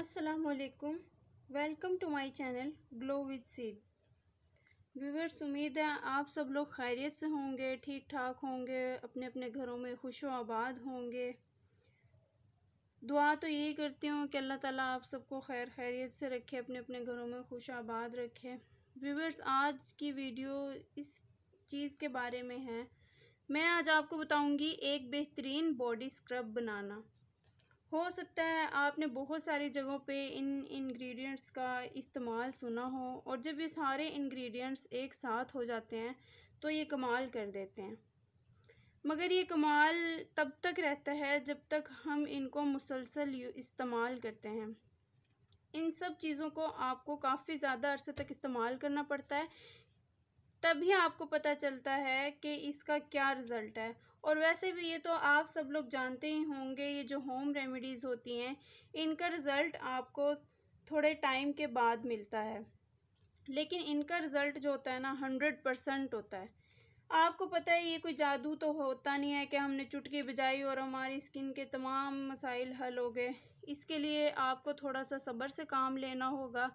अस्सलामुअलैकुम। Welcome to my channel glow with seed. Viewers, उम्मीद है आप सब लोग खैरियत से होंगे, ठीक ठाक होंगे, अपने अपने घरों में खुश आबाद होंगे। दुआ तो यही करती हूँ कि अल्लाह ताला आप सबको खैरियत से रखे, अपने अपने घरों में खुश आबाद रखे। व्यूअर्स, आज की वीडियो इस चीज़ के बारे में है। मैं आज आपको बताऊँगी एक बेहतरीन बॉडी स्क्रब बनाना। हो सकता है आपने बहुत सारी जगहों पे इन इंग्रेडिएंट्स का इस्तेमाल सुना हो, और जब ये सारे इंग्रेडिएंट्स एक साथ हो जाते हैं तो ये कमाल कर देते हैं। मगर ये कमाल तब तक रहता है जब तक हम इनको मुसलसल इस्तेमाल करते हैं। इन सब चीज़ों को आपको काफ़ी ज़्यादा अरसे तक इस्तेमाल करना पड़ता है, तभी आपको पता चलता है कि इसका क्या रिज़ल्ट है। और वैसे भी ये तो आप सब लोग जानते ही होंगे, ये जो होम रेमेडीज़ होती हैं इनका रिज़ल्ट आपको थोड़े टाइम के बाद मिलता है, लेकिन इनका रिज़ल्ट जो होता है ना 100% होता है। आपको पता है ये कोई जादू तो होता नहीं है कि हमने चुटकी बजाई और हमारी स्किन के तमाम मसाइल हल हो गए। इसके लिए आपको थोड़ा सा सब्र से काम लेना होगा,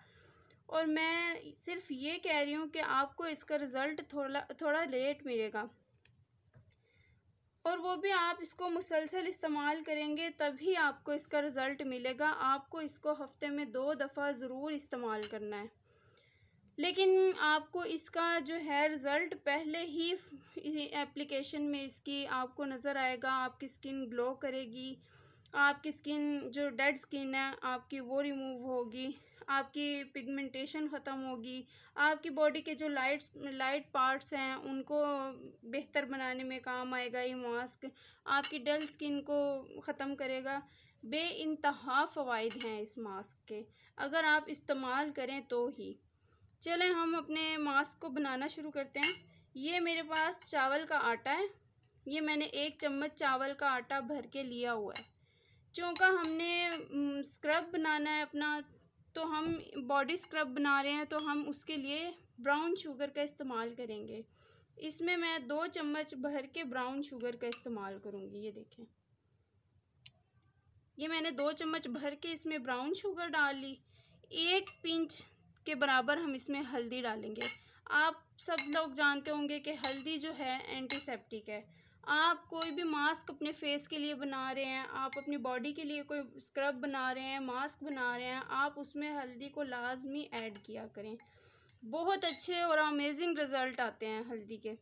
और मैं सिर्फ ये कह रही हूँ कि आपको इसका रिज़ल्ट थोड़ा लेट मिलेगा, और वो भी आप इसको मुसलसल इस्तेमाल करेंगे तभी आपको इसका रिज़ल्ट मिलेगा। आपको इसको हफ्ते में 2 दफ़ा ज़रूर इस्तेमाल करना है, लेकिन आपको इसका जो है रिज़ल्ट पहले ही इसी एप्लीकेशन में इसकी आपको नज़र आएगा। आपकी स्किन ग्लो करेगी, आपकी स्किन जो डेड स्किन है आपकी वो रिमूव होगी, आपकी पिगमेंटेशन ख़त्म होगी, आपकी बॉडी के जो लाइट पार्ट्स हैं उनको बेहतर बनाने में काम आएगा ये मास्क। आपकी डल स्किन को ख़त्म करेगा। बेइंतहा फ़वाइद हैं इस मास्क के, अगर आप इस्तेमाल करें तो ही। चलें हम अपने मास्क को बनाना शुरू करते हैं। ये मेरे पास चावल का आटा है। ये मैंने 1 चम्मच चावल का आटा भर के लिया हुआ है। चूँकि हमने स्क्रब बनाना है अपना, तो हम बॉडी स्क्रब बना रहे हैं, तो हम उसके लिए ब्राउन शुगर का इस्तेमाल करेंगे। इसमें मैं 2 चम्मच भर के ब्राउन शुगर का इस्तेमाल करूँगी। ये देखें, ये मैंने 2 चम्मच भर के इसमें ब्राउन शुगर डाल ली। 1 पिंच के बराबर हम इसमें हल्दी डालेंगे। आप सब लोग जानते होंगे कि हल्दी जो है एंटीसेप्टिक है। आप कोई भी मास्क अपने फेस के लिए बना रहे हैं, आप अपनी बॉडी के लिए कोई स्क्रब बना रहे हैं, मास्क बना रहे हैं, आप उसमें हल्दी को लाजमी ऐड किया करें। बहुत अच्छे और अमेजिंग रिज़ल्ट आते हैं हल्दी के।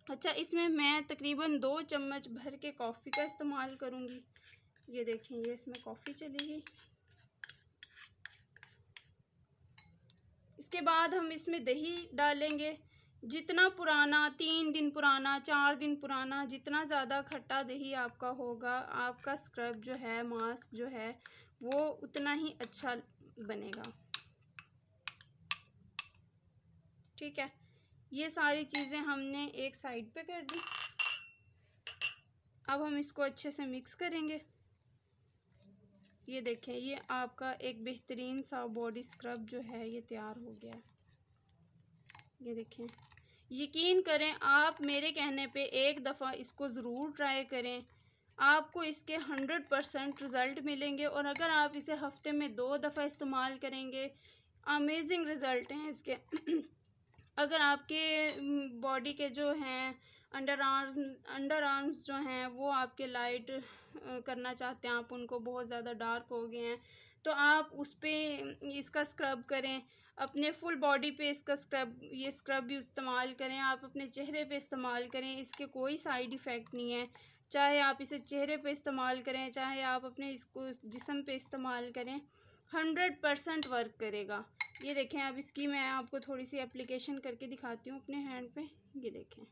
अच्छा, इसमें मैं तकरीबन 2 चम्मच भर के कॉफ़ी का इस्तेमाल करूँगी। ये देखें, ये इसमें कॉफ़ी चली गई। इसके बाद हम इसमें दही डालेंगे। जितना पुराना, 3 दिन पुराना, 4 दिन पुराना, जितना ज़्यादा खट्टा दही आपका होगा, आपका स्क्रब जो है, मास्क जो है, वो उतना ही अच्छा बनेगा। ठीक है, ये सारी चीज़ें हमने एक साइड पे कर दी। अब हम इसको अच्छे से मिक्स करेंगे। ये देखें, ये आपका एक बेहतरीन सा बॉडी स्क्रब जो है ये तैयार हो गया है। ये देखें, यकीन करें, आप मेरे कहने पे एक दफ़ा इसको ज़रूर ट्राई करें। आपको इसके 100% रिज़ल्ट मिलेंगे, और अगर आप इसे हफ्ते में 2 दफ़ा इस्तेमाल करेंगे, अमेजिंग रिज़ल्ट हैं इसके। अगर आपके बॉडी के जो हैं अंडर आर्म्स जो हैं वो आपके लाइट करना चाहते हैं, आप उनको बहुत ज़्यादा डार्क हो गए हैं, तो आप उस पर इसका स्क्रब करें। अपने फुल बॉडी पे इसका ये स्क्रब भी इस्तेमाल करें। आप अपने चेहरे पे इस्तेमाल करें, इसके कोई साइड इफ़ेक्ट नहीं है। चाहे आप इसे चेहरे पे इस्तेमाल करें, चाहे आप अपने इसको जिस्म पे इस्तेमाल करें, 100% वर्क करेगा। ये देखें, अब इसकी मैं आपको थोड़ी सी एप्लीकेशन करके दिखाती हूँ अपने हैंड पे। ये देखें,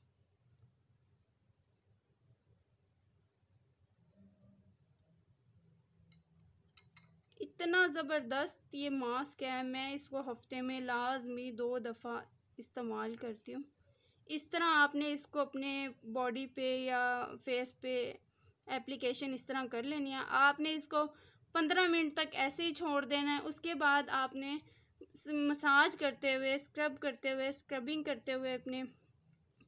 इतना ज़बरदस्त ये मास्क है। मैं इसको हफ्ते में लाजमी 2 दफ़ा इस्तेमाल करती हूँ। इस तरह आपने इसको अपने बॉडी पे या फेस पे एप्लीकेशन इस तरह कर लेनी है। आपने इसको 15 मिनट तक ऐसे ही छोड़ देना है। उसके बाद आपने मसाज करते हुए, स्क्रबिंग करते हुए अपने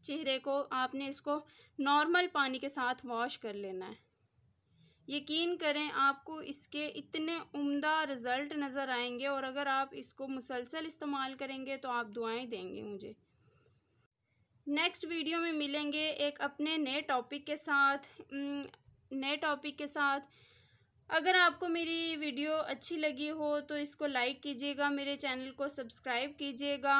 चेहरे को आपने इसको नॉर्मल पानी के साथ वॉश कर लेना है। यकीन करें आपको इसके इतने उम्दा रिज़ल्ट नज़र आएंगे, और अगर आप इसको मुसलसल इस्तेमाल करेंगे तो आप दुआएं देंगे मुझे। नेक्स्ट वीडियो में मिलेंगे एक अपने नए टॉपिक के साथ। अगर आपको मेरी वीडियो अच्छी लगी हो तो इसको लाइक कीजिएगा, मेरे चैनल को सब्सक्राइब कीजिएगा।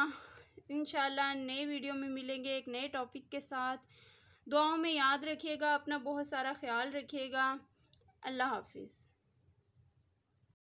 इंशाल्लाह नए वीडियो में मिलेंगे एक नए टॉपिक के साथ। दुआओं में याद रखिएगा, अपना बहुत सारा ख्याल रखिएगा। अल्लाह हाफिज़।